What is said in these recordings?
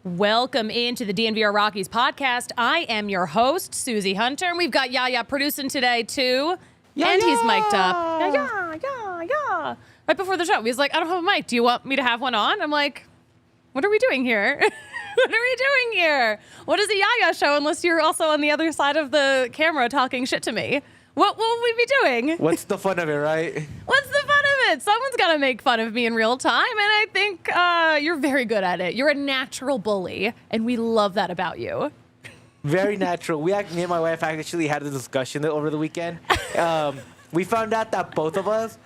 Welcome into the DNVR Rockies Podcast. I am your host, Suzie Hunter, and we've got Yaya producing today, too. And he's mic'd up. Yeah. Right before the show, he was like, I don't have a mic. Do you want me to have one on? I'm like, what are we doing here? What are we doing here? What is a Yaya show unless you're also on the other side of the camera talking shit to me? What will we be doing? What's the fun of it, right? What's the fun of it? Someone's got to make fun of me in real time, and I think you're very good at it. You're a natural bully, and we love that about you. Very natural. Me and my wife actually had a discussion over the weekend. We found out that both of us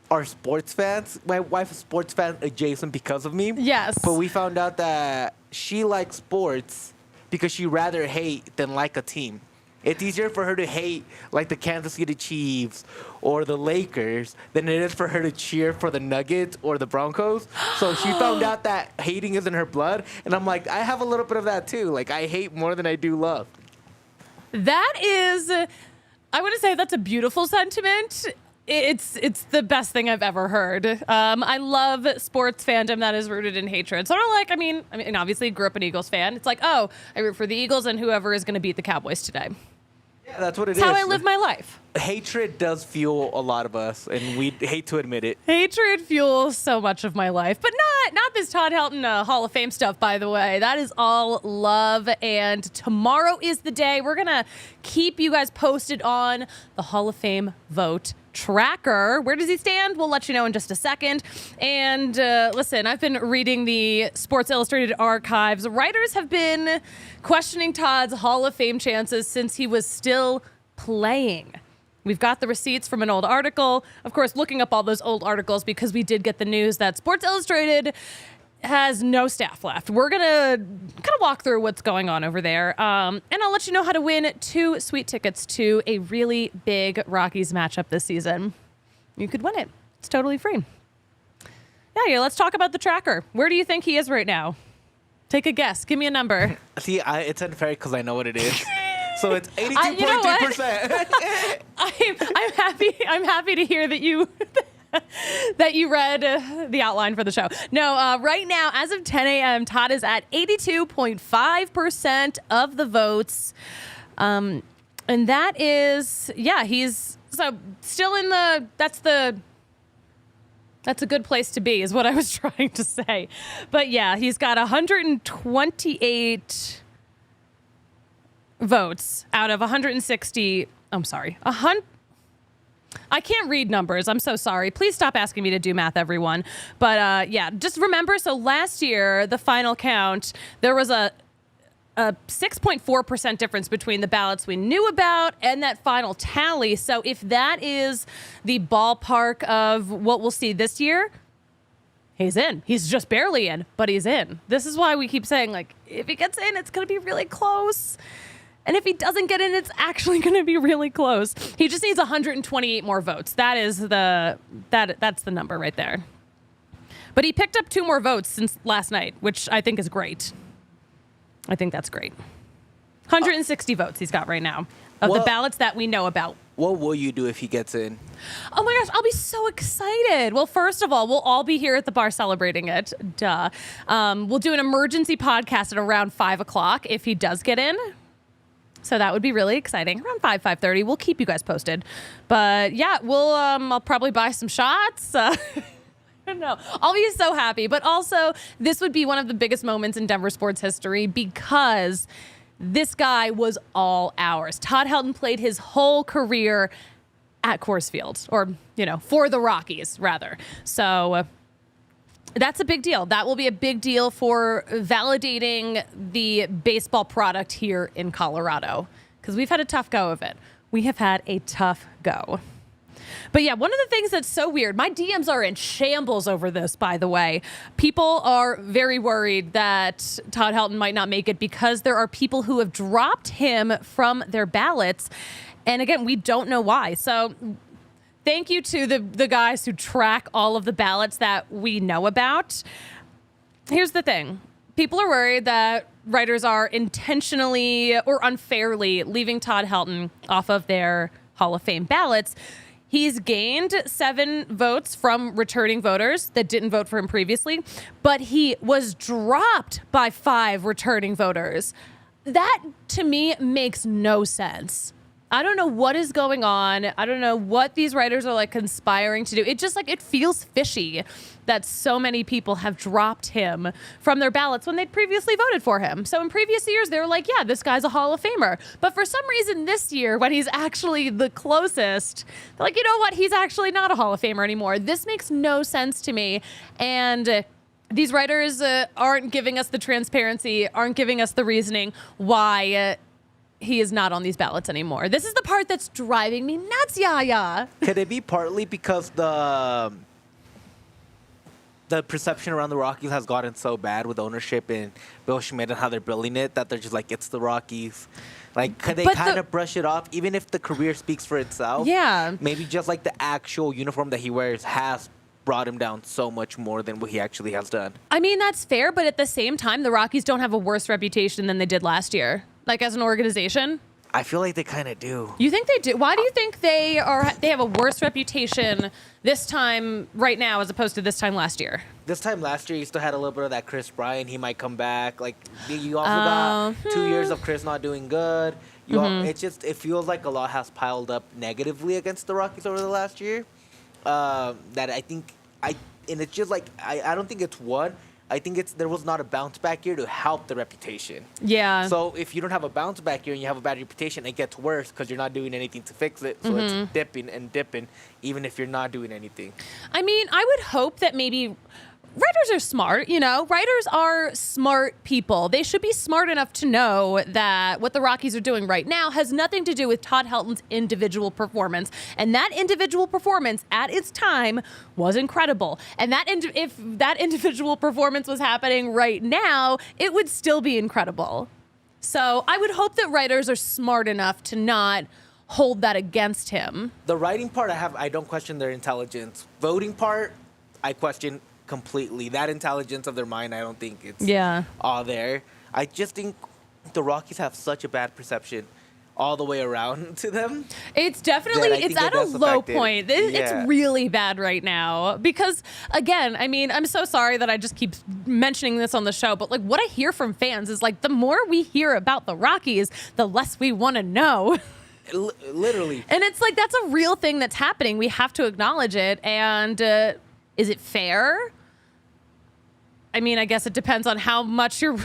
are sports fans. My wife is a sports fan adjacent because of me. Yes. But we found out that she likes sports because she'd rather hate than like a team. It's easier for her to hate like the Kansas City Chiefs or the Lakers than it is for her to cheer for the Nuggets or the Broncos. So she found out that hating is in her blood. And I'm like, I have a little bit of that too. Like, I hate more than I do love. That is, I would say that's a beautiful sentiment. It's the best thing I've ever heard. I love sports fandom that is rooted in hatred. Sort of like, I mean, obviously grew up an Eagles fan. It's like, oh, I root for the Eagles and whoever is going to beat the Cowboys today. Yeah, that's what it is. That's how I live my life. Hatred does fuel a lot of us, and we hate to admit it. Hatred fuels so much of my life, but not this Todd Helton Hall of Fame stuff, by the way. That is all love, and tomorrow is the day. We're going to keep you guys posted on the Hall of Fame vote tracker. Where does he stand? We'll let you know in just a second. And listen, I've been reading the Sports Illustrated archives. Writers have been questioning Todd's Hall of Fame chances since he was still playing. We've got the receipts from an old article. Of course, looking up all those old articles because we did get the news that Sports Illustrated has no staff left. We're going to kind of walk through what's going on over there. And I'll let you know how to win 2 sweet tickets to a really big Rockies matchup this season. You could win it. It's totally free. Yeah, let's talk about the tracker. Where do you think he is right now? Take a guess. Give me a number. See, it's unfair because I know what it is. So it's 82.2%. I'm happy to hear that you that you read the outline for the show. No, right now, as of 10 a.m., Todd is at 82.5% of the votes. And that is, he's so still in that's a good place to be, is what I was trying to say. But yeah, he's got 128 votes out of 160. I'm sorry. I can't read numbers. I'm so sorry. Please stop asking me to do math, everyone. But just remember, so last year, the final count, there was a 6.4% difference between the ballots we knew about and that final tally. So if that is the ballpark of what we'll see this year, he's in. He's just barely in, but he's in. This is why we keep saying, like, if he gets in, it's going to be really close. And if he doesn't get in, it's actually going to be really close. He just needs 128 more votes. That's the number right there. But he picked up 2 more votes since last night, which I think is great. I think that's great. 160 votes he's got right now of the ballots that we know about. What will you do if he gets in? Oh my gosh, I'll be so excited. Well, first of all, we'll all be here at the bar celebrating it. Duh. We'll do an emergency podcast at around 5 o'clock if he does get in. So that would be really exciting. Around 5:30. We'll keep you guys posted. But yeah, I'll probably buy some shots. I don't know. I'll be so happy. But also, this would be one of the biggest moments in Denver sports history because this guy was all ours. Todd Helton played his whole career at Coors Field, or, for the Rockies, rather. So that's a big deal. That will be a big deal for validating the baseball product here in Colorado, because we've had a tough go of it. We have had a tough go. But yeah, one of the things that's so weird, my DMs are in shambles over this, by the way. People are very worried that Todd Helton might not make it because there are people who have dropped him from their ballots. And again, we don't know why. So thank you to the guys who track all of the ballots that we know about. Here's the thing. People are worried that writers are intentionally or unfairly leaving Todd Helton off of their Hall of Fame ballots. He's gained 7 votes from returning voters that didn't vote for him previously, but he was dropped by 5 returning voters. That, to me, makes no sense. I don't know what is going on. I don't know what these writers are like conspiring to do. It just it feels fishy that so many people have dropped him from their ballots when they'd previously voted for him. So in previous years, they were like, yeah, this guy's a Hall of Famer. But for some reason this year, when he's actually the closest, they're like, you know what? He's actually not a Hall of Famer anymore. This makes no sense to me. And these writers aren't giving us the transparency, aren't giving us the reasoning why he is not on these ballots anymore. This is the part that's driving me nuts, Yaya. Could it be partly because the perception around the Rockies has gotten so bad with ownership and Bill Schmidt and how they're building it that they're just like, it's the Rockies. Like, could they kind of brush it off, even if the career speaks for itself? Yeah. Maybe just like the actual uniform that he wears has brought him down so much more than what he actually has done. I mean, that's fair, but at the same time, the Rockies don't have a worse reputation than they did last year. Like, as an organization? I feel like they kind of do. You think they do? Why do you think they have a worse reputation this time right now as opposed to this time last year? This time last year, you still had a little bit of that Chris Bryant. He might come back. Like, you also got 2 years of Chris not doing good. It feels like a lot has piled up negatively against the Rockies over the last year. That I think, and it's just like, I don't think it's one. I think there was not a bounce back year to help the reputation. Yeah. So if you don't have a bounce back year and you have a bad reputation, it gets worse because you're not doing anything to fix it. So it's dipping and dipping, even if you're not doing anything. I mean, I would hope that maybe writers are smart, Writers are smart people. They should be smart enough to know that what the Rockies are doing right now has nothing to do with Todd Helton's individual performance. And that individual performance at its time was incredible. And if that individual performance was happening right now, it would still be incredible. So I would hope that writers are smart enough to not hold that against him. The writing part, I don't question their intelligence. Voting part, I question completely. That intelligence of their mind, I don't think it's all there. I just think the Rockies have such a bad perception all the way around to them. It's definitely, it's at a low point. It's really bad right now because, again, I mean, I'm so sorry that I just keep mentioning this on the show, but like what I hear from fans is like the more we hear about the Rockies, the less we want to know. Literally. And it's like, that's a real thing that's happening. We have to acknowledge it. And is it fair? I mean, I guess it depends on how much you're...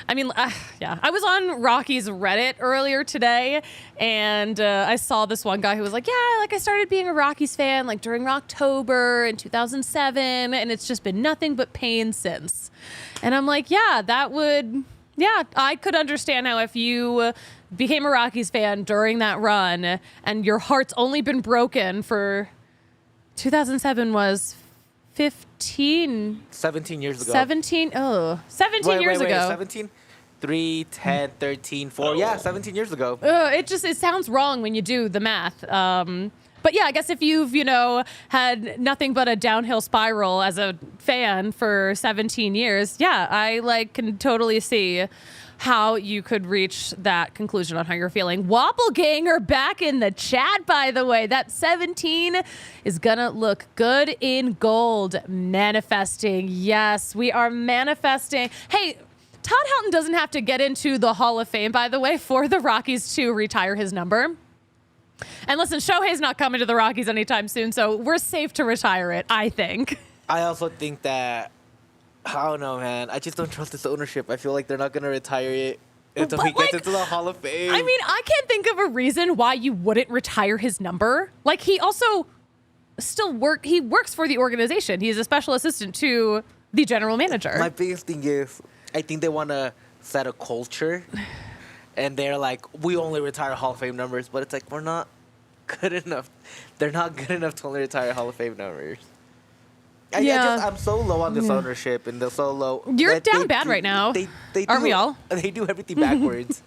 I mean, I was on Rockies Reddit earlier today, and I saw this one guy who was like, I started being a Rockies fan like during October in 2007, and it's just been nothing but pain since. And I'm like, I could understand how if you became a Rockies fan during that run and your heart's only been broken for 2007 was 17 years ago. 17 years ago. 17? 3, 10, 13, 4. Yeah, 17 years ago. It sounds wrong when you do the math. But yeah, I guess if you've, had nothing but a downhill spiral as a fan for 17 years, I can totally see how you could reach that conclusion on how you're feeling. Wobbleganger back in the chat, by the way. That 17 is gonna look good in gold. Manifesting. Yes, we are manifesting. Hey, Todd Helton doesn't have to get into the Hall of Fame, by the way, for the Rockies to retire his number. And listen, Shohei's not coming to the Rockies anytime soon, so we're safe to retire it, I think. I also think that, I don't know, man. I just don't trust this ownership. I feel like they're not going to retire it until he gets into the Hall of Fame. I mean, I can't think of a reason why you wouldn't retire his number. Like, he also he works for the organization. He's a special assistant to the general manager. My biggest thing is, I think they want to set a culture. And they're like, we only retire Hall of Fame numbers. But it's like, we're not good enough. They're not good enough to only retire Hall of Fame numbers. I'm so low on this ownership, and they're so low. You're down bad right now. Aren't we all? They do everything backwards.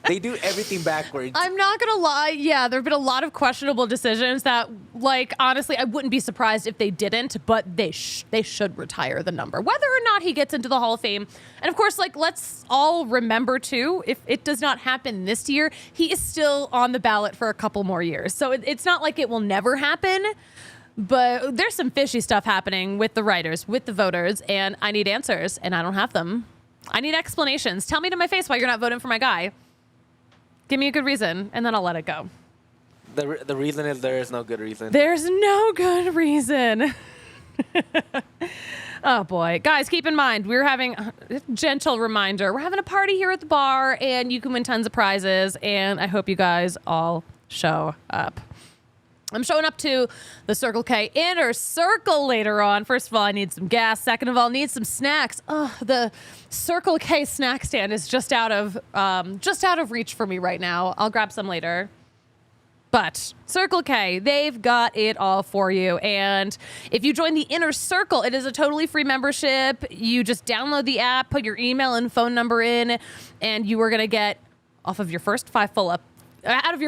They do everything backwards. I'm not going to lie. Yeah, there have been a lot of questionable decisions that, like, honestly, I wouldn't be surprised if they didn't, but they should retire the number, whether or not he gets into the Hall of Fame. And, of course, like, let's all remember, too, if it does not happen this year, he is still on the ballot for a couple more years. So it's not like it will never happen. But there's some fishy stuff happening with the writers, with the voters, and I need answers, and I don't have them. I need explanations. Tell me to my face why you're not voting for my guy. Give me a good reason, and then I'll let it go. The reason is there is no good reason. There's no good reason. Oh, boy. Guys, keep in mind, we're having a gentle reminder. We're having a party here at the bar, and you can win tons of prizes, and I hope you guys all show up. I'm showing up to the Circle K Inner Circle later on. First of all, I need some gas. Second of all, I need some snacks. Oh, the Circle K snack stand is just out of reach for me right now. I'll grab some later. But Circle K, they've got it all for you. And if you join the Inner Circle, it is a totally free membership. You just download the app, put your email and phone number in, and you are going to get off of your first 5 fill-up out of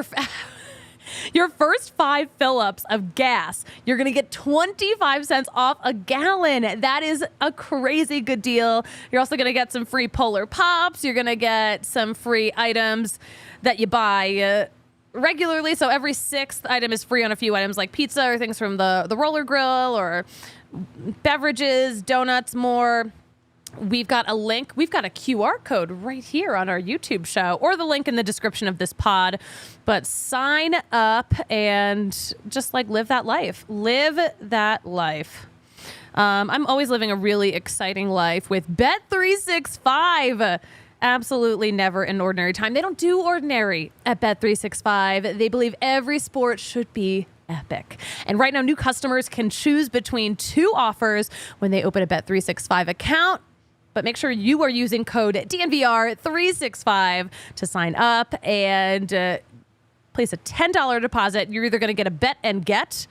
your first 5 fill-ups of gas, you're going to get 25 cents off a gallon. That is a crazy good deal. You're also going to get some free Polar Pops. You're going to get some free items that you buy regularly. So every 6th item is free on a few items like pizza or things from the roller grill or beverages, donuts, more. We've got a link. We've got a QR code right here on our YouTube show or the link in the description of this pod. But sign up and just like live that life. Live that life. I'm always living a really exciting life with Bet365. Absolutely never an ordinary time. They don't do ordinary at Bet365. They believe every sport should be epic. And right now, new customers can choose between 2 offers when they open a Bet365 account. But make sure you are using code DNVR365 to sign up and place a $10 deposit. You're either going to get a bet and get,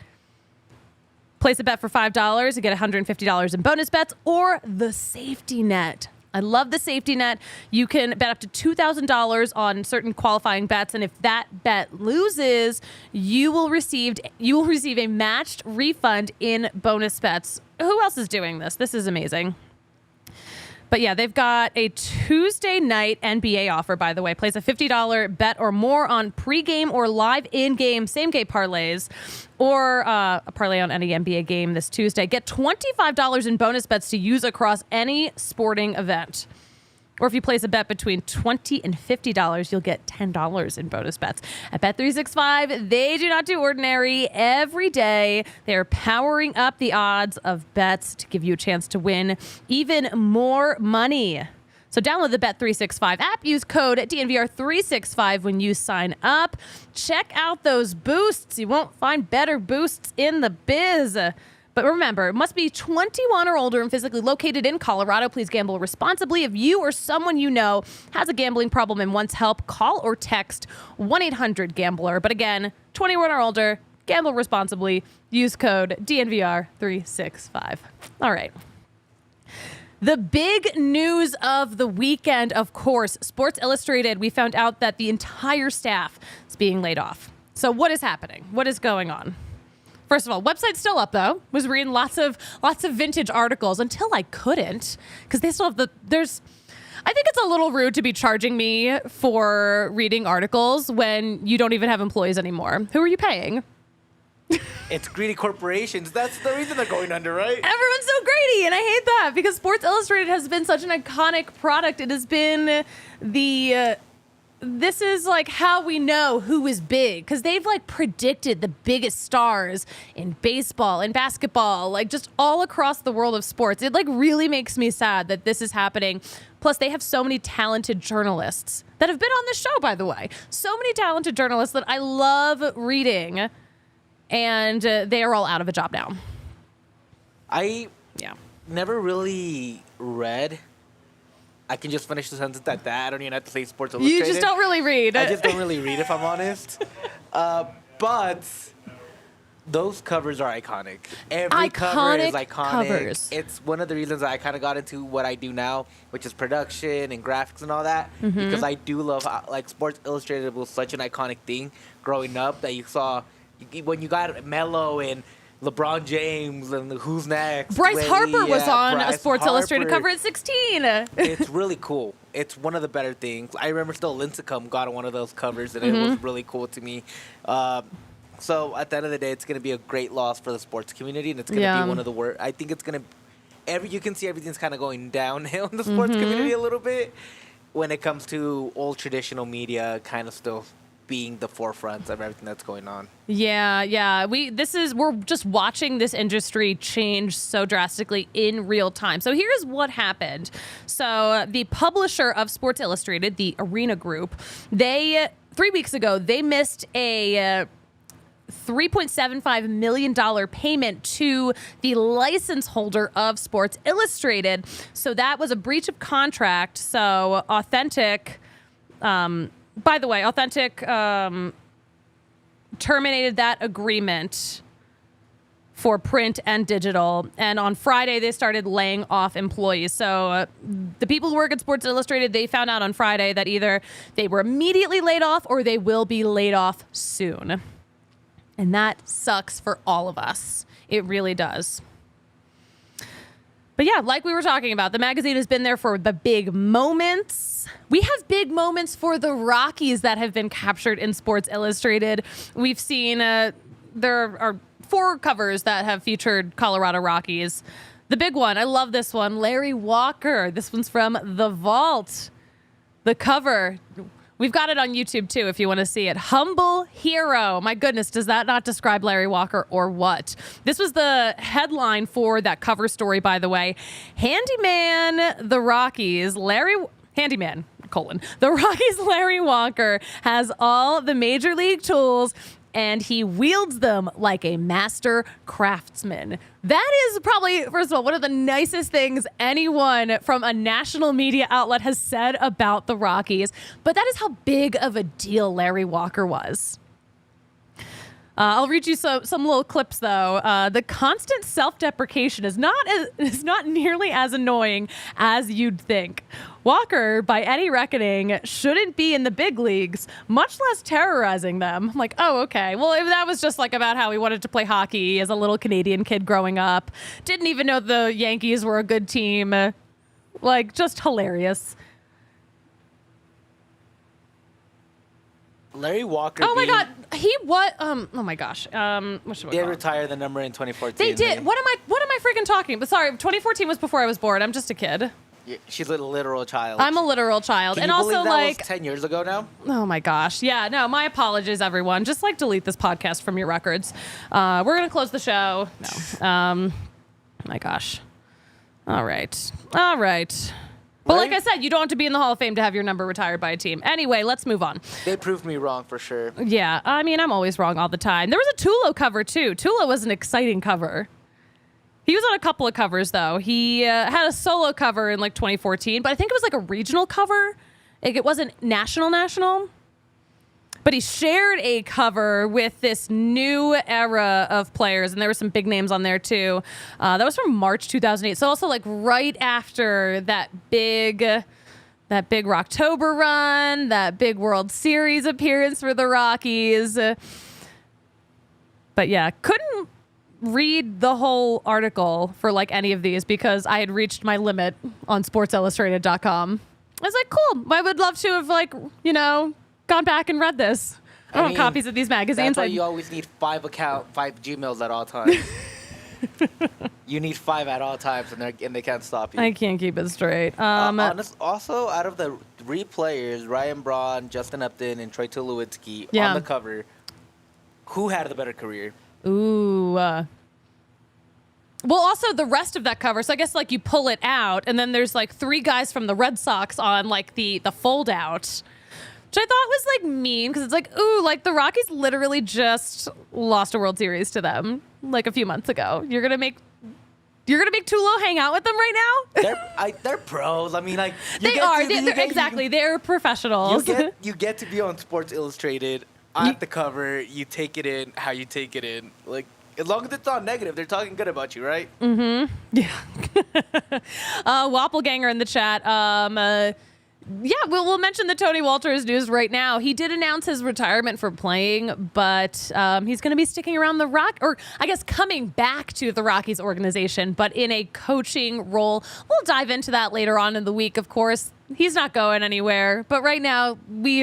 place a bet for $5, you get $150 in bonus bets, or the safety net. I love the safety net. You can bet up to $2,000 on certain qualifying bets, and if that bet loses, you will receive a matched refund in bonus bets. Who else is doing this? This is amazing. But yeah, they've got a Tuesday night NBA offer, by the way. Place a $50 bet or more on pregame or live in-game same-game parlays or a parlay on any NBA game this Tuesday. Get $25 in bonus bets to use across any sporting event. Or if you place a bet between $20 and $50, you'll get $10 in bonus bets. At Bet365, they do not do ordinary. Every day, they're powering up the odds of bets to give you a chance to win even more money. So download the Bet365 app. Use code DNVR365 when you sign up. Check out those boosts. You won't find better boosts in the biz. But remember, it must be 21 or older and physically located in Colorado. Please gamble responsibly. If you or someone you know has a gambling problem and wants help, call or text 1-800-GAMBLER. But again, 21 or older, gamble responsibly. Use code DNVR365. All right. The big news of the weekend, of course, Sports Illustrated. We found out that the entire staff is being laid off. So what is happening? What is going on? First of all, website's still up though. Was reading lots of vintage articles until I couldn't because they still have I think it's a little rude to be charging me for reading articles when you don't even have employees anymore. Who are you paying? It's greedy corporations. That's the reason they're going under, right? Everyone's so greedy, and I hate that because Sports Illustrated has been such an iconic product. It has been this is like how we know who is big because they've like predicted the biggest stars in baseball and basketball, like just all across the world of sports. It like really makes me sad that this is happening. Plus, they have so many talented journalists that have been on this show, by the way. So many talented journalists that I love reading, and they are all out of a job now. I never really read. I can just finish the sentence at that. I don't even have to say Sports Illustrated. You just don't really read. I just don't really read, if I'm honest. But But those covers are iconic. Every cover is iconic. Covers. It's one of the reasons I kind of got into what I do now, which is production and graphics and all that. Because I do love, like, Sports Illustrated was such an iconic thing growing up that you saw when you got Melo and LeBron James and Who's Next. Bryce Harper was on a Sports Harper. Illustrated cover at 16. It's really cool. It's one of the better things. I remember still Lincecum got one of those covers, and it was really cool to me. So at the end of the day, it's going to be a great loss for the sports community, and it's going to be one of the worst. I think it's going to you can see everything's kind of going downhill in the sports community a little bit when it comes to old traditional media kind of still being the forefront of everything that's going on. Yeah. We're just watching this industry change so drastically in real time. So here's what happened. So the publisher of Sports Illustrated, the Arena Group, 3 weeks ago, they missed a $3.75 million payment to the license holder of Sports Illustrated. So that was a breach of contract. So Authentic, by the way, Authentic terminated that agreement for print and digital. And on Friday, they started laying off employees. So the people who work at Sports Illustrated, they found out on Friday that either they were immediately laid off or they will be laid off soon. And that sucks for all of us. It really does. But yeah, like we were talking about, the magazine has been there for the big moments. We have big moments for the Rockies that have been captured in Sports Illustrated. We've seen there are 4 covers that have featured Colorado Rockies. The big one, I love this one, Larry Walker. This one's from The Vault. The cover, we've got it on YouTube too if you want to see it. Humble hero. My goodness, does that not describe Larry Walker or what? This was the headline for that cover story, by the way. Handyman, the Rockies, Handyman, the Rockies' Larry Walker has all the major league tools and he wields them like a master craftsman. That is probably, first of all, one of the nicest things anyone from a national media outlet has said about the Rockies. But that is how big of a deal Larry Walker was. I'll read you some little clips, though. The constant self-deprecation is not nearly as annoying as you'd think. Walker, by any reckoning, shouldn't be in the big leagues, much less terrorizing them. I'm like, oh, okay. Well, that was just like about how he wanted to play hockey as a little Canadian kid growing up. Didn't even know the Yankees were a good team. Like, just hilarious. Larry Walker. Oh my God, oh my gosh. What should we They call it? retired the number in 2014. They did. Right? What am I freaking talking about? Sorry, 2014 was before I was born. I'm just a kid. Yeah, she's a literal child. I'm a literal child. Can and you also believe that like was 10 years ago now? Oh my gosh. Yeah, no, my apologies, everyone. Just like delete this podcast from your records. We're gonna close the show. No. My gosh. All right. But like I said, you don't have to be in the Hall of Fame to have your number retired by a team. Anyway, let's move on. They proved me wrong for sure. Yeah, I mean, I'm always wrong all the time. There was a Tulo cover, too. Tulo was an exciting cover. He was on a couple of covers, though. He had a solo cover in, like, 2014, but I think it was, like, a regional cover. Like, it wasn't national. But he shared a cover with this new era of players, and there were some big names on there, too. That was from March 2008. So also, like, right after that big Rocktober run, that big World Series appearance for the Rockies. But, yeah, couldn't read the whole article for, like, any of these because I had reached my limit on SportsIllustrated.com. I was like, cool. I would love to have, like, gone back and read this. I don't want copies of these magazines. That's why you always need 5 Gmails at all times. You need 5 at all times, and they can't stop you. I can't keep it straight. Also, out of the 3 players, Ryan Braun, Justin Upton, and Troy Tulowitzki on the cover, who had the better career? Ooh. Well, also the rest of that cover. So I guess like you pull it out, and then there's like 3 guys from the Red Sox on like the fold out. Which I thought was like mean because it's like, ooh, like the Rockies literally just lost a World Series to them like a few months ago. You're gonna make Tulo hang out with them right now? They're pros. I mean, like they're professionals. You get to be on Sports Illustrated at the cover, you take it in how you take it in. Like, as long as it's not negative, they're talking good about you, right? Mm-hmm. Yeah. Wappleganger in the chat. Yeah, we'll mention the Tony Walters news right now. He did announce his retirement for playing, but he's going to be sticking around the or I guess coming back to the Rockies organization, but in a coaching role. We'll dive into that later on in the week, of course. He's not going anywhere, but right now we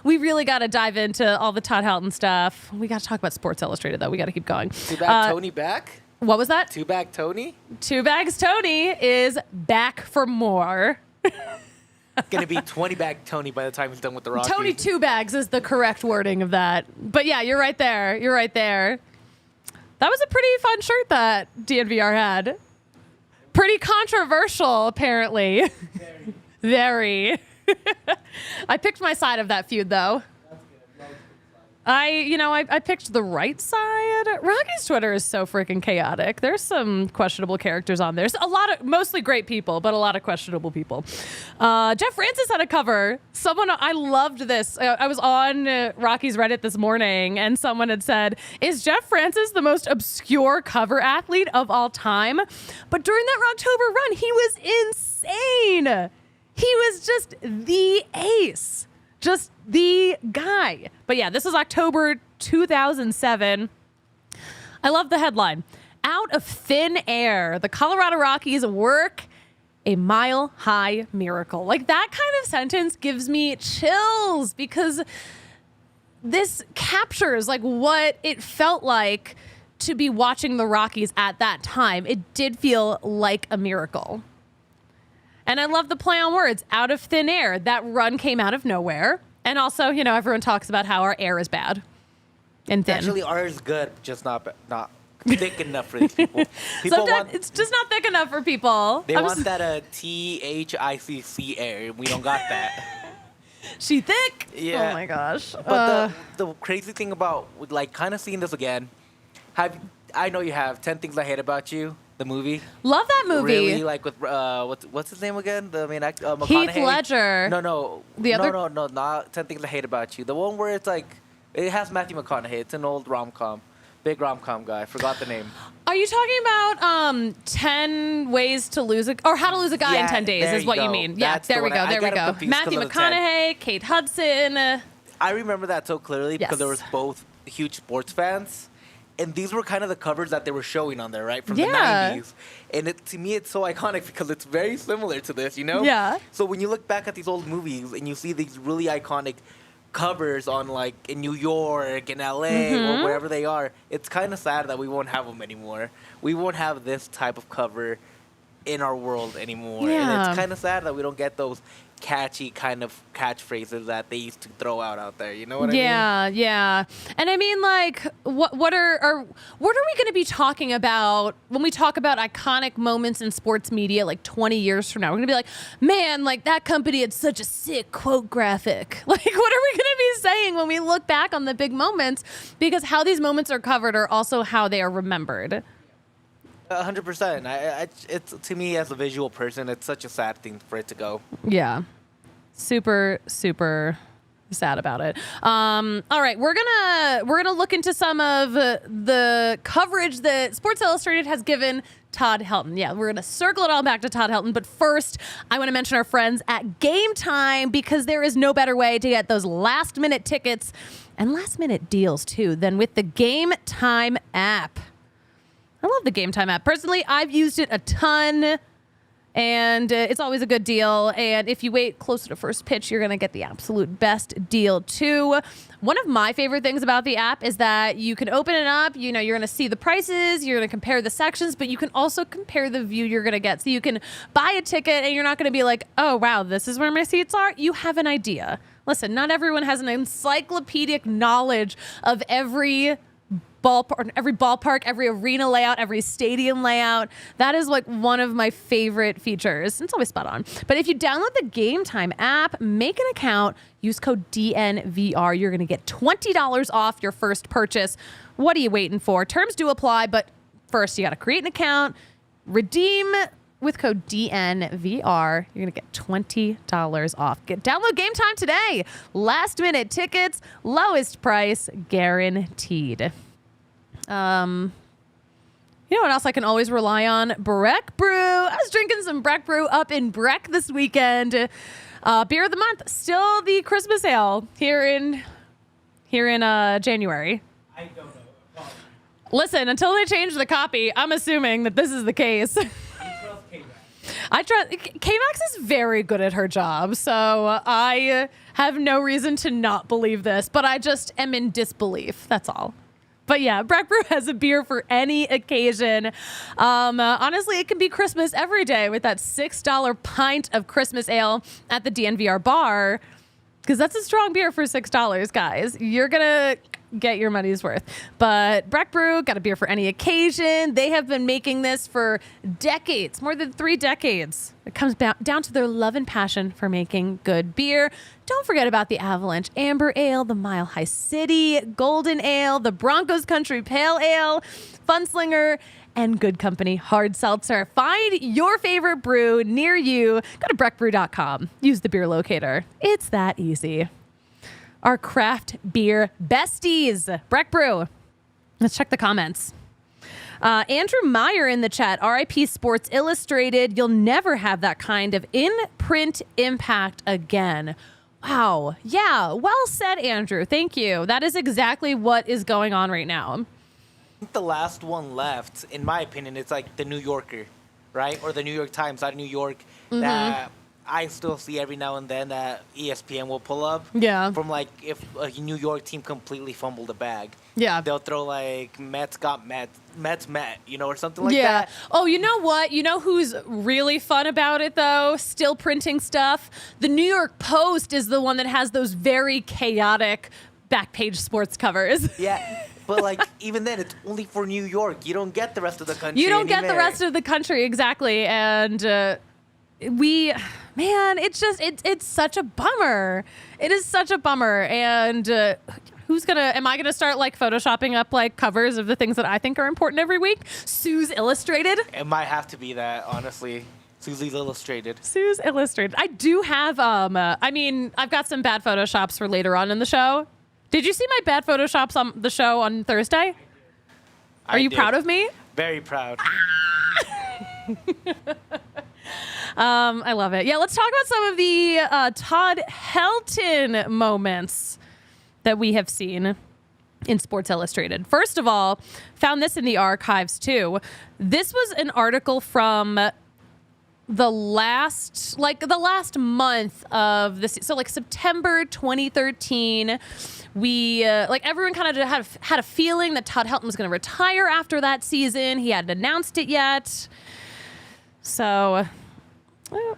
really got to dive into all the Todd Helton stuff. We got to talk about Sports Illustrated, though. We got to keep going. Two-bag Tony back? What was that? Two-bag Tony? Two Bags Tony is back for more. Gonna be 20-bag Tony by the time he's done with the Rockies. Tony Two Bags is the correct wording of that. But yeah, you're right there. You're right there. That was a pretty fun shirt that DNVR had. Pretty controversial, apparently. Very. I picked my side of that feud, though. I picked the right side. Rocky's Twitter is so freaking chaotic. There's some questionable characters on there. There's mostly great people, but a lot of questionable people. Jeff Francis had a cover. I loved this. I was on Rocky's Reddit this morning, and someone had said, is Jeff Francis the most obscure cover athlete of all time? But during that October run, he was insane. He was just the ace. Just the guy. But yeah, this is October 2007. I love the headline. Out of thin air, the Colorado Rockies work a mile-high miracle. Like, that kind of sentence gives me chills because this captures like what it felt like to be watching the Rockies at that time. It did feel like a miracle. And I love the play on words, out of thin air. That run came out of nowhere. And also, everyone talks about how our air is bad and thin. Actually, ours is good, just not thick enough for these people. It's just not thick enough for people. They want that THICC air. We don't got that. She thick? Yeah. Oh, my gosh. But the crazy thing about, like, kind of seeing this again, I know you have 10 Things I Hate About You. The movie. Love that movie. Really, like with what's his name again? The main actor, Heath Ledger. No. No, not 10 Things I Hate About You. The one where it's like it has Matthew McConaughey. It's an old rom-com, big rom-com guy. Forgot the name. Are you talking about 10 Ways to Lose or How to Lose a Guy in 10 Days? Is what you mean? Yeah, there we go. Matthew McConaughey, Kate Hudson. I remember that so clearly because there was both huge sports fans. And these were kind of the covers that they were showing on there, right? From the 90s. And to me, it's so iconic because it's very similar to this, Yeah. So when you look back at these old movies and you see these really iconic covers on, like, in New York, in L.A., or wherever they are, it's kind of sad that we won't have them anymore. We won't have this type of cover in our world anymore. Yeah. And it's kind of sad that we don't get those catchy kind of catchphrases that they used to throw out there. You know what I mean? Yeah. And I mean, like, what are we going to be talking about when we talk about iconic moments in sports media like 20 years from now? We're going to be like, man, like that company had such a sick quote graphic. Like, what are we going to be saying when we look back on the big moments? Because how these moments are covered are also how they are remembered. 100%. It's to me as a visual person, it's such a sad thing for it to go. Yeah, super sad about it. All right, we're gonna look into some of the coverage that Sports Illustrated has given Todd Helton. Yeah, we're gonna circle it all back to Todd Helton, but first, I want to mention our friends at Game Time because there is no better way to get those last-minute tickets and last-minute deals too than with the Game Time app. I love the Game Time app. Personally, I've used it a ton, and it's always a good deal. And if you wait closer to first pitch, you're going to get the absolute best deal, too. One of my favorite things about the app is that you can open it up. You're going to see the prices. You're going to compare the sections, but you can also compare the view you're going to get. So you can buy a ticket, and you're not going to be like, oh, wow, this is where my seats are. You have an idea. Listen, not everyone has an encyclopedic knowledge of every ballpark, every arena layout, every stadium layout. That is like one of my favorite features. It's always spot on. But if you download the Game Time app, make an account, use code DNVR, you're going to get $20 off your first purchase. What are you waiting for? Terms do apply, but first you got to create an account, redeem with code DNVR. You're going to get $20 off. Download Game Time today. Last minute tickets, lowest price guaranteed. You know what else I can always rely on? Breck Brew. I was drinking some Breck Brew up in Breck this weekend. Beer of the month, still the Christmas ale here in January. I don't know. Listen, until they change the copy, I'm assuming that this is the case. I trust K-Max is very good at her job, so I have no reason to not believe this, but I just am in disbelief. That's all. But yeah, Breck Brew has a beer for any occasion. Honestly, it can be Christmas every day with that $6 pint of Christmas ale at the DNVR bar, because that's a strong beer for $6, guys. You're going to get your money's worth. But Breck Brew got a beer for any occasion. They have been making this for decades, more than 3 decades. It comes down to their love and passion for making good beer. Don't forget about the Avalanche Amber Ale, the Mile High City Golden Ale, the Broncos Country Pale Ale, Funslinger, and Good Company Hard Seltzer. Find your favorite brew near you. Go to breckbrew.com. Use the beer locator. It's that easy. Our craft beer besties, Breck Brew. Let's check the comments. Andrew Meyer in the chat, RIP Sports Illustrated. You'll never have that kind of in-print impact again. Wow. Yeah, well said, Andrew. Thank you. That is exactly what is going on right now. I think the last one left, in my opinion, it's like the New Yorker, right? Or the New York Times out of New York that I still see every now and then that ESPN will pull up. Yeah. From like if a New York team completely fumbled a bag. Yeah. They'll throw like Mets got Mets met, or something like yeah. that. Oh, you know what? You know who's really fun about it, though? Still printing stuff. The New York Post is the one that has those very chaotic back page sports covers. Yeah. But like even then, it's only for New York. You don't get the rest of the country. You don't get the rest of the country, exactly. And it's such a bummer. It is such a bummer. And am I gonna start like photoshopping up like covers of the things that I think are important every week? Suze Illustrated. It might have to be that, honestly. Susie's Illustrated. Suze Illustrated. I do have I've got some bad photoshops for later on in the show. Did you see my bad photoshops on the show on Thursday? Are you proud of me? Very proud. I love it. Yeah, let's talk about some of the Todd Helton moments that we have seen in Sports Illustrated. First of all, found this in the archives too. This was an article from the last month of this. So like September 2013, we everyone kind of had a feeling that Todd Helton was going to retire after that season. He hadn't announced it yet. So you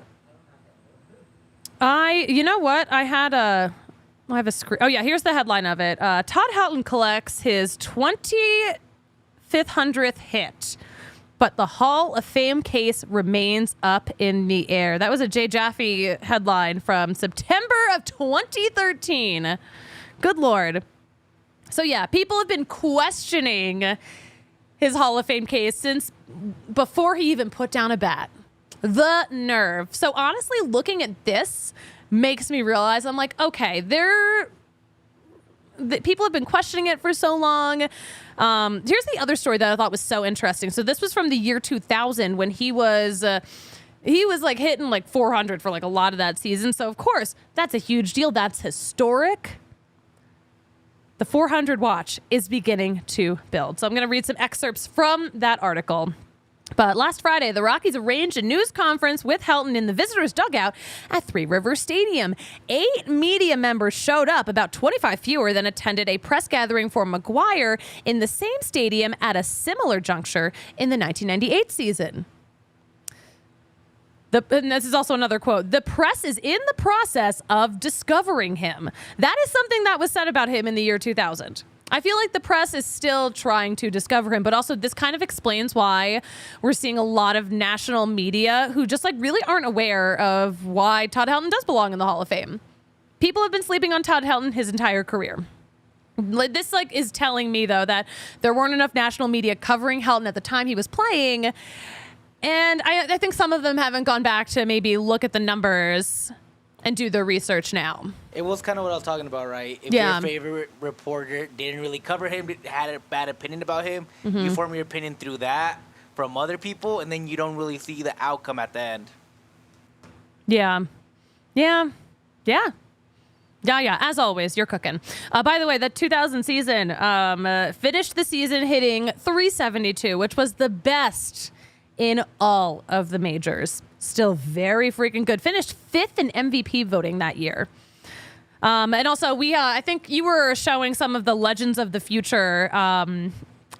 know what? I have a screen. Oh yeah, here's the headline of it. Todd Helton collects his 2500th hit, but the Hall of Fame case remains up in the air. That was a Jay Jaffe headline from September of 2013. Good Lord. So yeah, people have been questioning his Hall of Fame case since before he even put down a bat. The nerve. So honestly, looking at this makes me realize, I'm like, okay, people have been questioning it for so long. Here's the other story that I thought was so interesting. So this was from the year 2000 when he was like hitting like 400 for like a lot of that season. So of course, that's a huge deal. That's historic. The 400 watch is beginning to build. So I'm going to read some excerpts from that article. But last Friday, the Rockies arranged a news conference with Helton in the visitors' dugout at Three Rivers Stadium. 8 media members showed up, about 25 fewer than attended a press gathering for McGuire in the same stadium at a similar juncture in the 1998 season. And this is also another quote. The press is in the process of discovering him. That is something that was said about him in the year 2000. I feel like the press is still trying to discover him, but also this kind of explains why we're seeing a lot of national media who just like really aren't aware of why Todd Helton does belong in the Hall of Fame. People have been sleeping on Todd Helton his entire career. This is telling me though that there weren't enough national media covering Helton at the time he was playing. And I think some of them haven't gone back to maybe look at the numbers and do their research now. It was kind of what I was talking about, right? If Yeah. your favorite reporter didn't really cover him, had a bad opinion about him, you form your opinion through that from other people, and then you don't really see the outcome at the end. Yeah. As always, you're cooking. By the way, the 2000 season finished the season hitting 372, which was the best in all of the majors. Still very freaking good. Finished 5th in MVP voting that year. And also, I think you were showing some of the Legends of the Future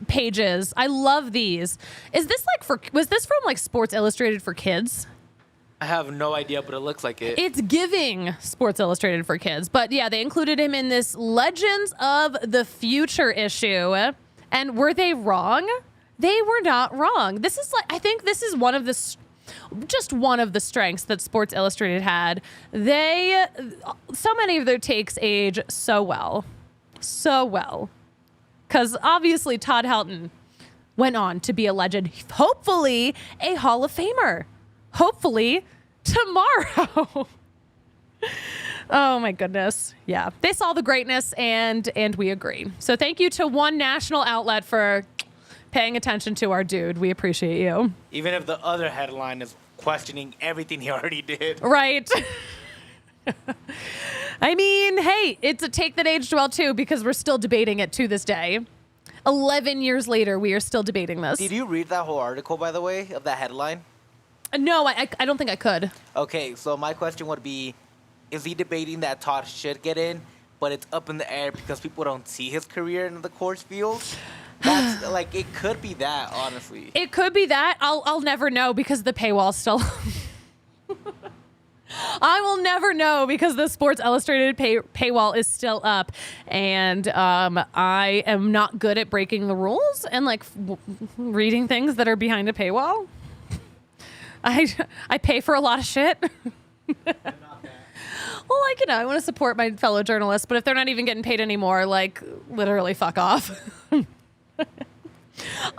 pages. I love these. Was this from like Sports Illustrated for kids? I have no idea, but it looks like it. It's giving Sports Illustrated for kids. But yeah, they included him in this Legends of the Future issue. And were they wrong? They were not wrong. I think this is one of the strengths that Sports Illustrated had. So many of their takes age so well. So well. Because obviously Todd Helton went on to be a legend. Hopefully a Hall of Famer. Hopefully tomorrow. Oh my goodness. Yeah. They saw the greatness and we agree. So thank you to one national outlet for paying attention to our dude. We appreciate you. Even if the other headline is questioning everything he already did. Right. I mean, hey, it's a take that aged well too, because we're still debating it to this day. 11 years later, we are still debating this. Did you read that whole article, by the way, of that headline? No, I don't think I could. Okay, so my question would be, is he debating that Todd should get in, but it's up in the air because people don't see his career in the course field? That's like, it could be that, honestly. It could be that. I'll never know because the paywall's still. I will never know because the Sports Illustrated paywall is still up, and I am not good at breaking the rules and like reading things that are behind a paywall. I pay for a lot of shit. Well, like, I want to support my fellow journalists, but if they're not even getting paid anymore, like, literally fuck off.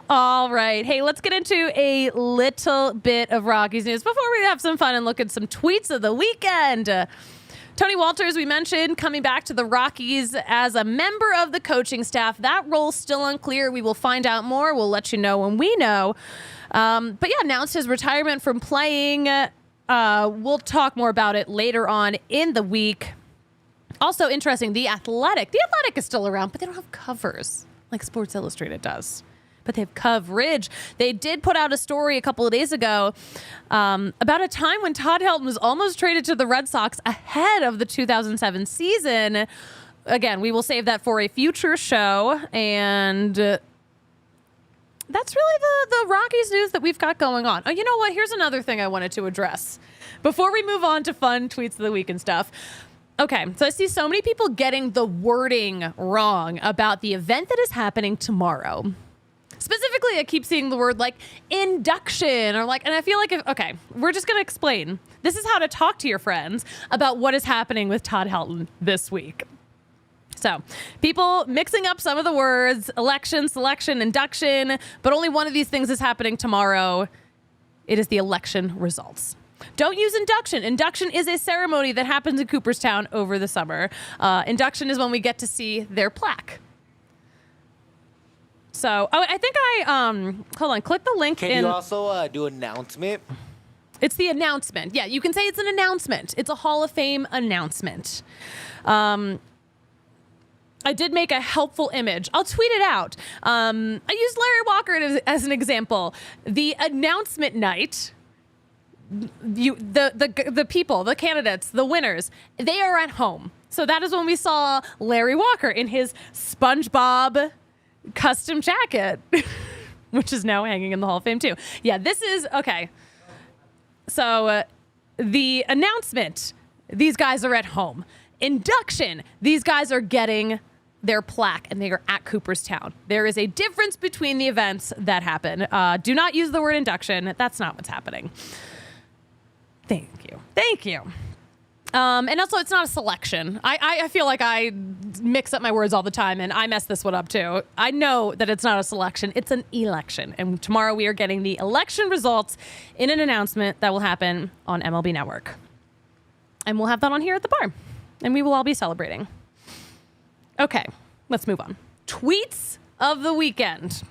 All right. Hey, let's get into a little bit of Rockies news before we have some fun and look at some tweets of the weekend. Tony Walters, we mentioned, coming back to the Rockies as a member of the coaching staff. That role's still unclear. We will find out more. We'll let you know when we know. But yeah, announced his retirement from playing. We'll talk more about it later on in the week. Also interesting, The Athletic. The Athletic is still around, but they don't have covers like Sports Illustrated does. But they have coverage. They did put out a story a couple of days ago about a time when Todd Helton was almost traded to the Red Sox ahead of the 2007 season. Again, we will save that for a future show. And that's really the Rockies news that we've got going on. Oh, you know what? Here's another thing I wanted to address before we move on to fun tweets of the week and stuff. Okay, so I see so many people getting the wording wrong about the event that is happening tomorrow. Specifically, I keep seeing the word like induction or like, and I feel like, okay, we're just going to explain. This is how to talk to your friends about what is happening with Todd Helton this week. So people mixing up some of the words, election, selection, induction, but only one of these things is happening tomorrow. It is the election results. Don't use induction. Induction is a ceremony that happens in Cooperstown over the summer. Induction is when we get to see their plaque. So, I think hold on, click the link. Can you also do announcement? It's the announcement. Yeah, you can say it's an announcement. It's a Hall of Fame announcement. I did make a helpful image. I'll tweet it out. I used Larry Walker as an example. The announcement night, the people, the candidates, the winners, they are at home. So that is when we saw Larry Walker in his SpongeBob custom jacket, which is now hanging in the Hall of Fame too. Yeah, this is okay. So the announcement, these guys are at home. Induction, these guys are getting their plaque and they are at Cooperstown. There is a difference between the events that happen. Do not use the word induction. That's not what's happening. Thank you. And also, it's not a selection. I feel like I mix up my words all the time, and I mess this one up too. I know that it's not a selection. It's an election. And tomorrow we are getting the election results in an announcement that will happen on MLB Network. And we'll have that on here at the bar. And we will all be celebrating. Okay, let's move on. Tweets of the weekend.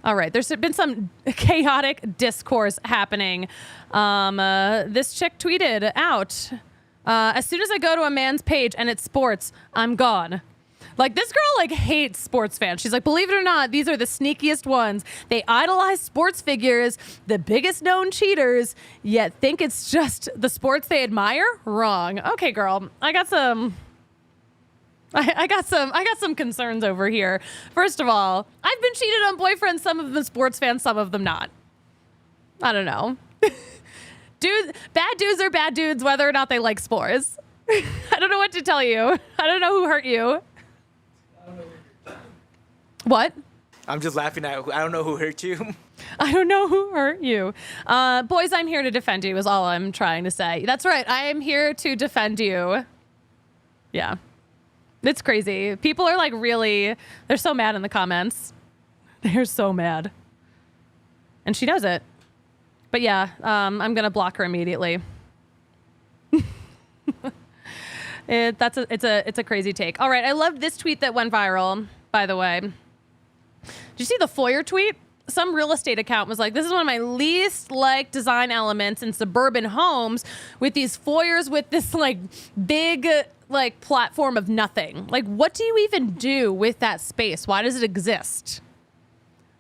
All right, there's been some chaotic discourse happening. This chick tweeted out, as soon as I go to a man's page and it's sports, I'm gone. Like, this girl, like, hates sports fans. She's like, believe it or not, these are the sneakiest ones. They idolize sports figures, the biggest known cheaters, yet think it's just the sports they admire? Wrong. Okay, girl, I got some concerns over here. First of all, I've been cheated on boyfriends, some of them sports fans, some of them not. I don't know. Bad dudes are bad dudes whether or not they like sports. I don't know what to tell you. I don't know who hurt you. What? I'm just laughing at, I don't know who hurt you. I don't know who hurt you. Boys, I'm here to defend you is all I'm trying to say. That's right. I am here to defend you. Yeah. It's crazy. People are like they're so mad in the comments. They're so mad. And she knows it. But yeah, I'm going to block her immediately. It's a crazy take. All right. I loved this tweet that went viral, by the way. Did you see the foyer tweet? Some real estate account was like, this is one of my least liked design elements in suburban homes, with these foyers with this like big like platform of nothing. Like, what do you even do with that space? Why does it exist?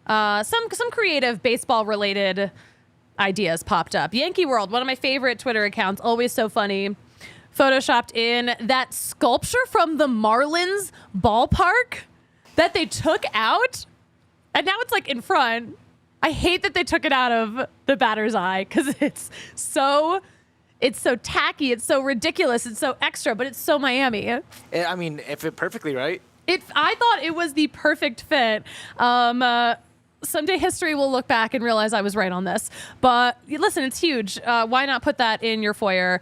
Some creative baseball related ideas popped up. Yankee World, one of my favorite Twitter accounts, always so funny, photoshopped in that sculpture from the Marlins ballpark that they took out. And now it's like in front. I hate that they took it out of the batter's eye because it's so tacky. It's so ridiculous. It's so extra, but it's so Miami. I mean, it fit perfectly, right? I thought it was the perfect fit. Someday history will look back and realize I was right on this. But listen, it's huge. Why not put that in your foyer?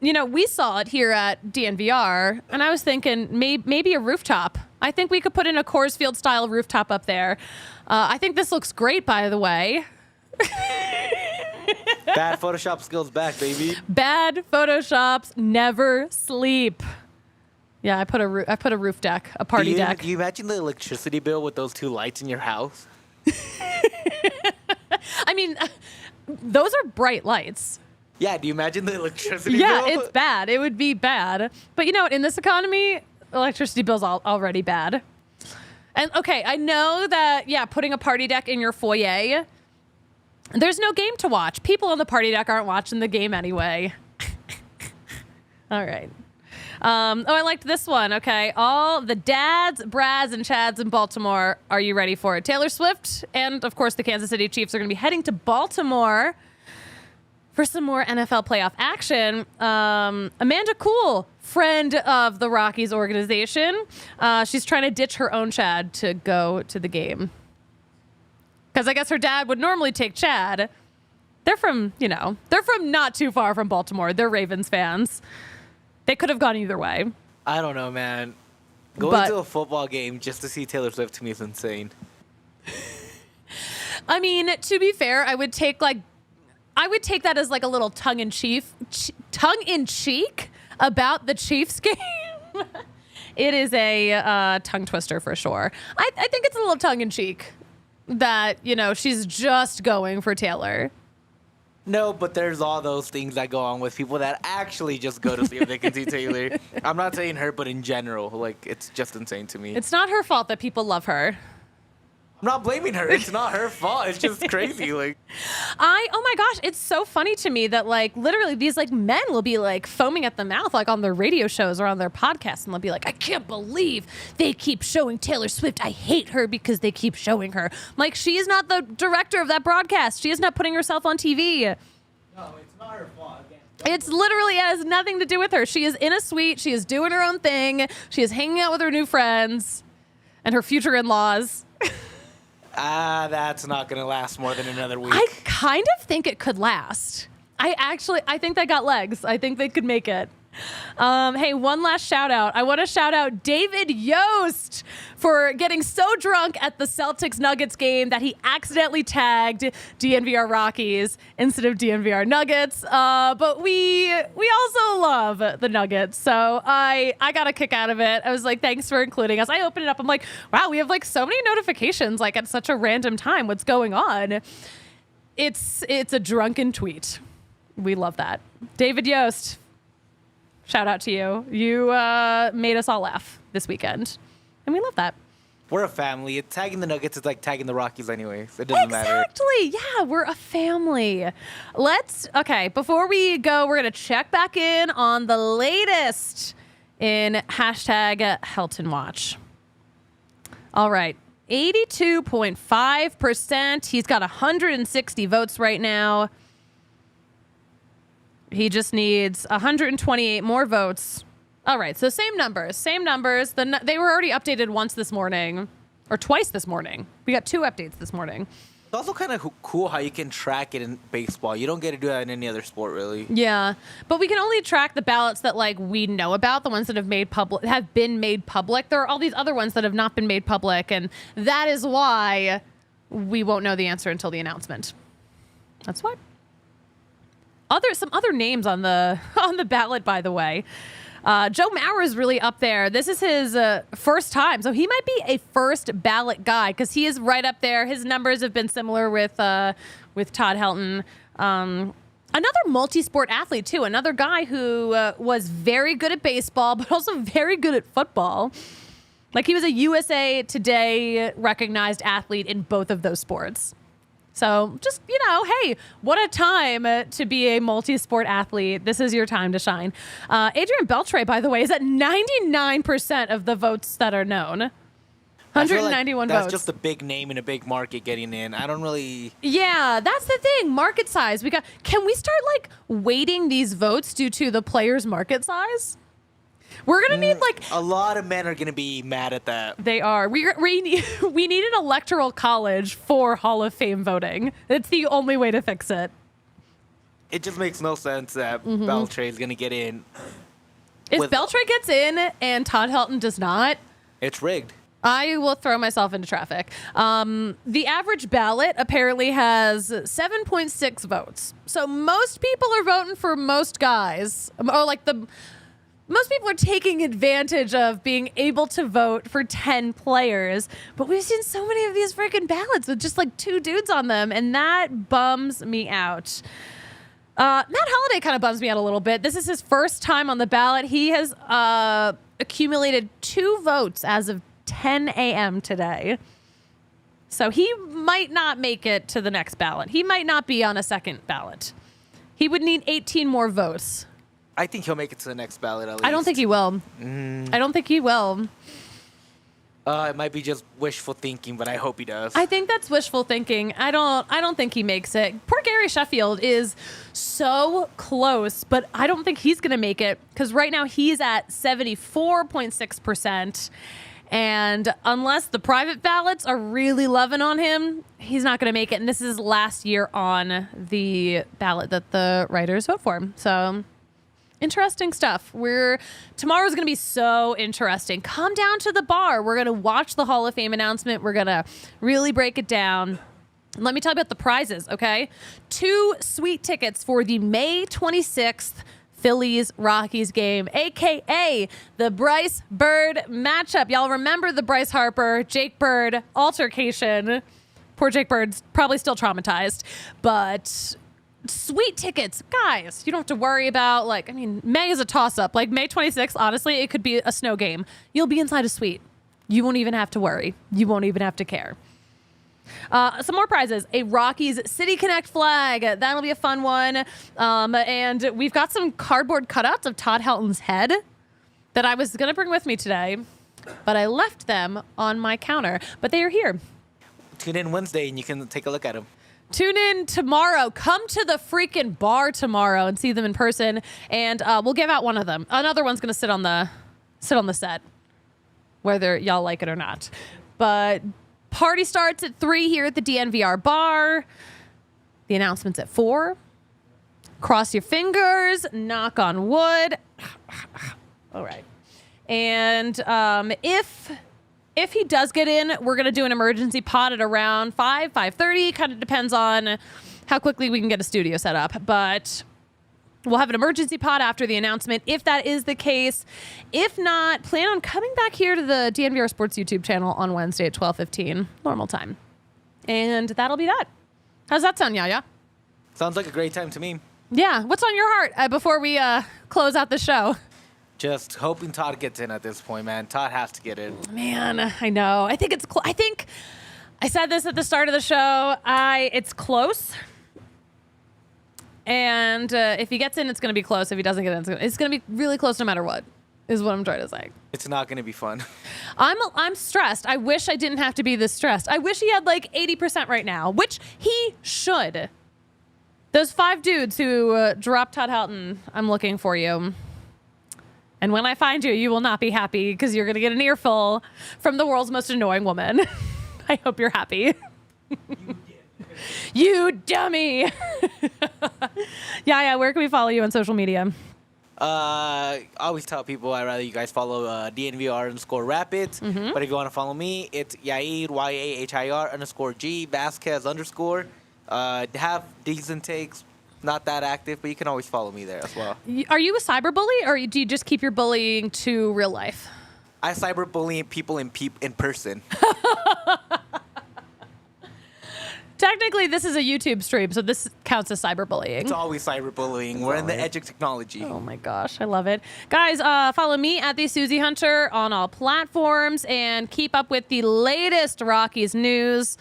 We saw it here at DNVR, and I was thinking maybe a rooftop. I think we could put in a Coors Field style rooftop up there. I think this looks great, by the way. Bad Photoshop skills back, baby. Bad Photoshops never sleep. Yeah, I put a roof deck, a party deck. Do you imagine the electricity bill with those two lights in your house? I mean, those are bright lights. Yeah, do you imagine the electricity bill? Yeah, it's bad. It would be bad. But you know what? In this economy, electricity bill's already bad. And okay, I know that, putting a party deck in your foyer, there's no game to watch. People on the party deck aren't watching the game anyway. All right. I liked this one. Okay. All the dads, Brads, and Chads in Baltimore. Are you ready for it? Taylor Swift and, of course, the Kansas City Chiefs are going to be heading to Baltimore for some more NFL playoff action. Amanda Cool, friend of the Rockies organization, she's trying to ditch her own Chad to go to the game. Because I guess her dad would normally take Chad. They're from not too far from Baltimore. They're Ravens fans. They could have gone either way. I don't know, man. Going to a football game just to see Taylor Swift to me is insane. I mean, to be fair, I would take that as like a little tongue in cheek about the Chiefs game. It is a tongue twister for sure. I think it's a little tongue in cheek that, she's just going for Taylor. No, but there's all those things that go on with people that actually just go to see if they can see Taylor. I'm not saying her, but in general, like, it's just insane to me. It's not her fault that people love her. I'm not blaming her. It's not her fault. It's just crazy. Like, oh my gosh, it's so funny to me that like literally these like men will be like foaming at the mouth like on their radio shows or on their podcasts, and they'll be like, I can't believe they keep showing Taylor Swift. I hate her because they keep showing her. I'm like, she is not the director of that broadcast. She is not putting herself on TV. no, it's not her fault. Again, it's literally has nothing to do with her. She is in a suite. She is doing her own thing. She is hanging out with her new friends and her future in-laws. That's not going to last more than another week. I kind of think it could last. I think they got legs. I think they could make it. Hey, one last shout out. I want to shout out David Yost for getting so drunk at the Celtics Nuggets game that he accidentally tagged DNVR Rockies instead of DNVR Nuggets. But we also love the Nuggets, so I got a kick out of it. I was like, thanks for including us. I opened it up. I'm like, wow, we have like so many notifications like at such a random time. What's going on? It's a drunken tweet. We love that. David Yost, shout out to you. You made us all laugh this weekend, and we love that. We're a family. Tagging the Nuggets is like tagging the Rockies anyways. It doesn't matter. Exactly. Yeah, we're a family. Before we go, we're going to check back in on the latest in hashtag Helton Watch. All right. 82.5%. He's got 160 votes right now. He just needs 128 more votes. All right, so same numbers. They were already updated once this morning, or twice this morning. We got 2 updates this morning. It's also kind of cool how you can track it in baseball. You don't get to do that in any other sport, really. Yeah, but we can only track the ballots that like we know about, the ones that have been made public. There are all these other ones that have not been made public, and that is why we won't know the answer until the announcement. That's why. Some other names on the ballot, by the way. Joe Mauer is really up there. This is his first time, so he might be a first ballot guy because he is right up there. His numbers have been similar with Todd Helton. Another multi-sport athlete too. Another guy who was very good at baseball, but also very good at football. Like he was a USA Today recognized athlete in both of those sports. So just, hey, what a time to be a multi-sport athlete. This is your time to shine. Adrian Beltre, by the way, is at 99% of the votes that are known. 191 votes. That's just a big name in a big market getting in. I don't really... Yeah, that's the thing. Market size. Can we start, weighting these votes due to the player's market size? We're going to need, a lot of men are going to be mad at that. They are. We need an electoral college for Hall of Fame voting. It's the only way to fix it. It just makes no sense that Beltre is going to get in. If Beltre gets in and Todd Helton does not... It's rigged. I will throw myself into traffic. The average ballot apparently has 7.6 votes. So most people are voting for most guys. Most people are taking advantage of being able to vote for 10 players, but we've seen so many of these freaking ballots with just 2 dudes on them, and that bums me out. Matt Holliday kind of bums me out a little bit. This is his first time on the ballot. He has accumulated 2 votes as of 10 a.m. today. So he might not make it to the next ballot. He might not be on a second ballot. He would need 18 more votes. I think he'll make it to the next ballot at least. I don't think he will. I don't think he will. It might be just wishful thinking, but I hope he does. I think that's wishful thinking. I don't think he makes it. Poor Gary Sheffield is so close, but I don't think he's going to make it because right now he's at 74.6%. And unless the private ballots are really loving on him, he's not going to make it. And this is last year on the ballot that the writers vote for. So... interesting stuff. Tomorrow's going to be so interesting. Come down to the bar. We're going to watch the Hall of Fame announcement. We're going to really break it down. Let me tell you about the prizes, okay? 2 sweet tickets for the May 26th Phillies-Rockies game, a.k.a. the Bryce Bird matchup. Y'all remember the Bryce Harper-Jake Bird altercation. Poor Jake Bird's probably still traumatized, but... sweet tickets, guys. You don't have to worry about May is a toss-up. May 26th, honestly, it could be a snow game. You'll be inside a suite. You won't even have to worry. You won't even have to care. Some more prizes. A Rockies City Connect flag. That'll be a fun one. And we've got some cardboard cutouts of Todd Helton's head that I was going to bring with me today, but I left them on my counter. But they are here. Tune in Wednesday and you can take a look at them. Tune in tomorrow. Come to the freaking bar tomorrow and see them in person, and we'll give out one of them. Another one's going to sit on the set, whether y'all like it or not. But party starts at 3 here at the DNVR bar. The announcement's at 4. Cross your fingers. Knock on wood. All right. And if he does get in, we're going to do an emergency pod at around 5:30. Kind of depends on how quickly we can get a studio set up. But we'll have an emergency pod after the announcement, if that is the case. If not, plan on coming back here to the DNVR Sports YouTube channel on Wednesday at 12:15, normal time. And that'll be that. How's that sound, Yaya? Sounds like a great time to me. Yeah. What's on your heart before we close out the show? Just hoping Todd gets in at this point, man. Todd has to get in. Man, I know. I think it's I think I said this at the start of the show. It's close. And if he gets in, it's going to be close. If he doesn't get in, it's going to be really close no matter what, is what I'm trying to say. It's not going to be fun. I'm stressed. I wish I didn't have to be this stressed. I wish he had like 80% right now, which he should. Those 5 dudes who dropped Todd Helton, I'm looking for you. And when I find you, you will not be happy because you're going to get an earful from the world's most annoying woman. I hope you're happy. You dummy. Yeah, where can we follow you on social media? I always tell people I'd rather you guys follow DNVR_Rapids. Mm-hmm. But if you want to follow me, it's Yair, YAHIR_G, Vasquez _ have decent takes. Not that active, but you can always follow me there as well. Are you a cyberbully, or do you just keep your bullying to real life? I cyberbully people in person. Technically, this is a YouTube stream, so this counts as cyberbullying. It's always cyberbullying. We're in the edge of technology. Oh my gosh, I love it. Guys, follow me at the Suzie Hunter on all platforms and keep up with the latest Rockies news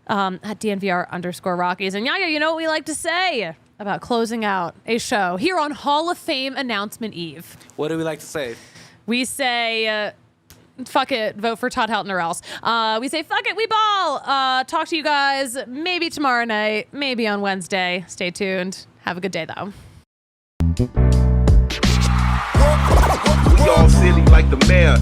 at DNVR _Rockies. And Yaya, you know what we like to say about closing out a show here on Hall of Fame Announcement Eve? What do we like to say? We say... fuck it, vote for Todd Helton or else. We say, fuck it, we ball. Talk to you guys maybe tomorrow night, maybe on Wednesday. Stay tuned. Have a good day, though. We all silly like the mayor.